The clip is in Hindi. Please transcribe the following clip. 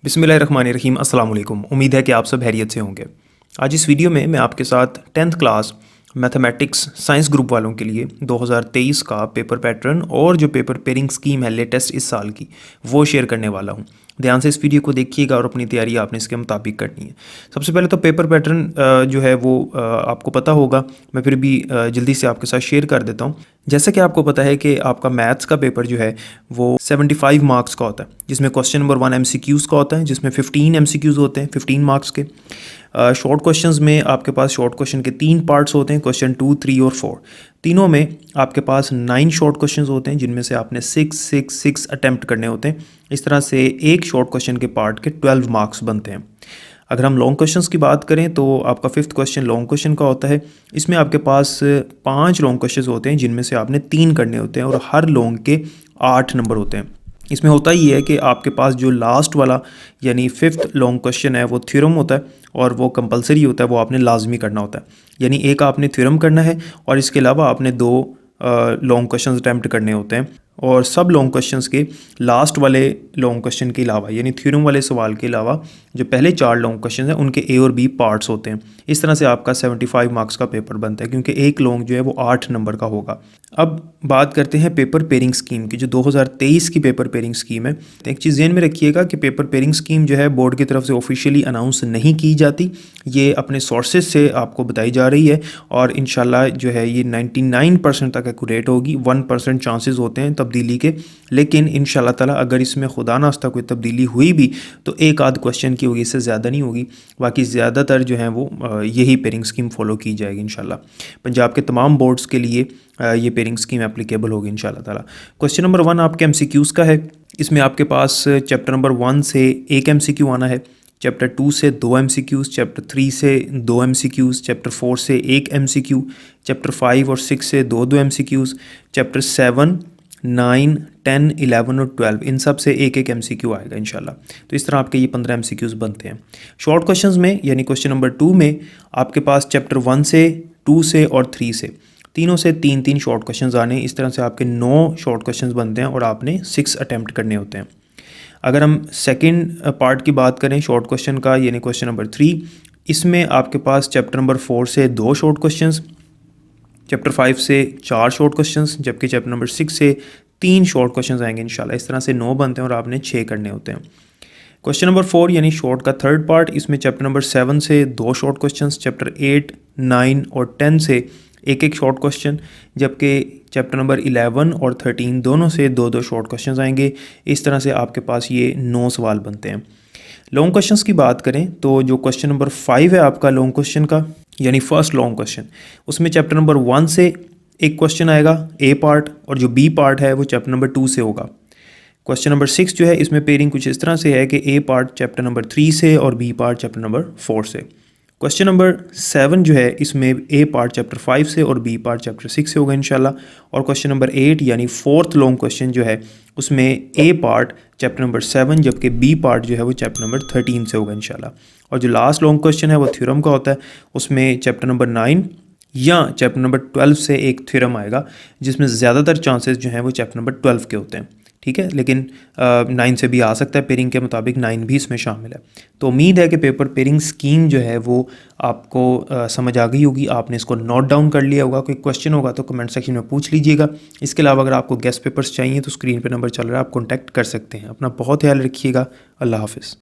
बिस्मिल्लाहिर्रहमानिर्रहीम अस्सलाम वालेकुम। उम्मीद है कि आप सब खैरियत से होंगे। आज इस वीडियो में मैं आपके साथ 10th class mathematics science group वालों के लिए 2023 का पेपर पैटर्न और जो पेपर पेयरिंग स्कीम है लेटेस्ट इस साल की वो शेयर करने वाला हूं। ध्यान से इस वीडियो को देखिएगा और अपनी तैयारी आपने इसके मुताबिक करनी है। सबसे पहले तो पेपर पैटर्न जो है वो आपको पता होगा, मैं फिर भी जल्दी से आपके साथ शेयर कर देता हूँ। जैसा कि आपको पता है कि आपका मैथ्स का पेपर जो है वो 75 मार्क्स का होता है, जिसमें क्वेश्चन नंबर 1 MCQs का होता है, जिसमें 15 MCQs होते हैं 15 मार्क्स के। शॉर्ट क्वेश्चंस में आपके पास शॉर्ट क्वेश्चन के 3 पार्ट्स होते हैं, क्वेश्चन 2, 3 और 4। तीनों में आपके पास 9 शॉर्ट क्वेश्चंस होते हैं, जिनमें से आपने 6 अटैम्प्ट करने होते हैं। इस तरह से एक शॉर्ट क्वेश्चन के पार्ट के 12 मार्क्स बनते हैं। अगर हम लॉन्ग क्वेश्चंस की बात करें तो आपका 5th क्वेश्चन लॉन्ग क्वेश्चन का होता है। इसमें आपके पास 5 लॉन्ग क्वेश्चंस होते हैं, जिनमें से आपने 3 करने होते हैं और हर लॉन्ग के 8 नंबर होते हैं। इसमें होता ही है कि आपके पास जो लास्ट वाला यानी 5th लॉन्ग क्वेश्चन है वो थ्योरम होता है और वो कंपलसरी होता है, वो आपने लाजमी करना होता है। यानी एक आपने थ्योरम करना है और इसके अलावा आपने 2 लॉन्ग क्वेश्चन अटैम्प्ट करने होते हैं। और सब लॉन्ग क्वेश्चंस के लास्ट वाले लॉन्ग क्वेश्चन के अलावा यानी थ्योरम वाले सवाल के अलावा जो पहले 4 लॉन्ग क्वेश्चन हैं उनके ए और बी पार्ट्स होते हैं। इस तरह से आपका 75 मार्क्स का पेपर बनता है, क्योंकि एक लॉन्ग जो है वो 8 नंबर का होगा। अब बात करते हैं पेपर पेयरिंग स्कीम की, जो 2023 की पेपर पेयरिंग स्कीम है। एक चीज़ ध्यान में रखिएगा कि पेपर पेयरिंग स्कीम जो है बोर्ड की तरफ से ऑफिशियली अनाउंस नहीं की जाती, ये अपने सोर्सेज से आपको बताई जा रही है और इंशाल्लाह जो है ये 99% तक एक्यूरेट होगी। 1% चांसेस होते हैं तब्दीली के, लेकिन इंशाल्लाह ताला अगर इसमें खुदा नास्ता कोई तब्दीली हुई भी तो एक आध क्वेश्चन की होगी, इससे ज़्यादा नहीं होगी। बाकी ज़्यादातर जो है वो यही पेयरिंग स्कीम फॉलो की जाएगी इंशाल्लाह। पंजाब के तमाम बोर्ड्स के लिए ये पेयरिंग स्कीम एप्लीकेबल होगी इंशाल्लाह ताला। क्वेश्चन नंबर 1 आपके MCQs का है। इसमें आपके पास चैप्टर नंबर 1 से 1 MCQ आना है, चैप्टर 2 से 2 MCQs, चैप्टर 3 से 2 MCQs, चैप्टर 4 से 1 MCQ, चैप्टर 5 और 6 से 2 MCQs, चैप्टर 7, 9, 10, 11 और 12 इन सब से एक एक MCQ आएगा इंशाल्लाह। तो इस तरह आपके ये 15 MCQs बनते हैं। शॉर्ट क्वेश्चंस में यानी क्वेश्चन नंबर 2 में आपके पास चैप्टर 1 से 2 से और 3 से तीनों से 3 शॉर्ट क्वेश्चंस आने। इस तरह से आपके 9 शॉर्ट क्वेश्चंस बनते हैं और आपने 6 अटैम्प्ट करने होते हैं। अगर हम सेकंड पार्ट की बात करें शॉर्ट क्वेश्चन का यानी क्वेश्चन नंबर 3, इसमें आपके पास चैप्टर नंबर 4 से 2 शॉर्ट क्वेश्चंस, चैप्टर 5 से 4 शॉर्ट क्वेश्चंस, जबकि चैप्टर नंबर 6 से 3 शॉर्ट क्वेश्चंस आएंगे इंशाल्लाह। इस तरह से 9 बनते हैं और आपने 6 करने होते हैं। क्वेश्चन नंबर 4 यानी शॉर्ट का थर्ड पार्ट, इसमें चैप्टर नंबर 7 से 2 शॉर्ट क्वेश्चंस, चैप्टर 8, 9 और 10 से एक शॉर्ट क्वेश्चन, जबकि चैप्टर नंबर 11 और 13 दोनों से 2 शॉर्ट क्वेश्चंस आएंगे। इस तरह से आपके पास ये 9 सवाल बनते हैं। लॉन्ग क्वेश्चंस की बात करें तो जो क्वेश्चन नंबर 5 है आपका लॉन्ग क्वेश्चन का यानी फर्स्ट लॉन्ग क्वेश्चन, उसमें चैप्टर नंबर 1 से एक क्वेश्चन आएगा ए पार्ट और जो बी पार्ट है वो चैप्टर नंबर 2 से होगा। क्वेश्चन नंबर 6 जो है इसमें पेयरिंग कुछ इस तरह से है कि ए पार्ट चैप्टर नंबर 3 से और बी पार्ट चैप्टर नंबर 4 से। क्वेश्चन नंबर 7 जो है इसमें ए पार्ट चैप्टर 5 से और बी पार्ट चैप्टर 6 से होगा इंशाल्लाह। और क्वेश्चन नंबर 8 यानी फोर्थ लॉन्ग क्वेश्चन जो है उसमें ए पार्ट चैप्टर नंबर 7 जबकि बी पार्ट जो है वो चैप्टर नंबर 13 से होगा इंशाल्लाह। और जो लास्ट लॉन्ग क्वेश्चन है वो थ्योरम का होता है, उसमें चैप्टर नंबर 9 या चैप्टर नंबर 12 से एक थ्योरम आएगा, जिसमें ज़्यादातर चांसेस जो हैं वो चैप्टर नंबर 12 के होते हैं। ठीक है, लेकिन 9 से भी आ सकता है, पेयरिंग के मुताबिक 9 भी इसमें शामिल है। तो उम्मीद है कि पेपर पेयरिंग स्कीम जो है वो आपको समझ आ गई होगी, आपने इसको नोट डाउन कर लिया होगा। कोई क्वेश्चन होगा तो कमेंट सेक्शन में पूछ लीजिएगा। इसके अलावा अगर आपको गेस्ट पेपर्स चाहिए तो स्क्रीन पर नंबर चल रहा है, आप कॉन्टैक्ट कर सकते हैं। अपना बहुत ख्याल रखिएगा। अल्लाह हाफिज़।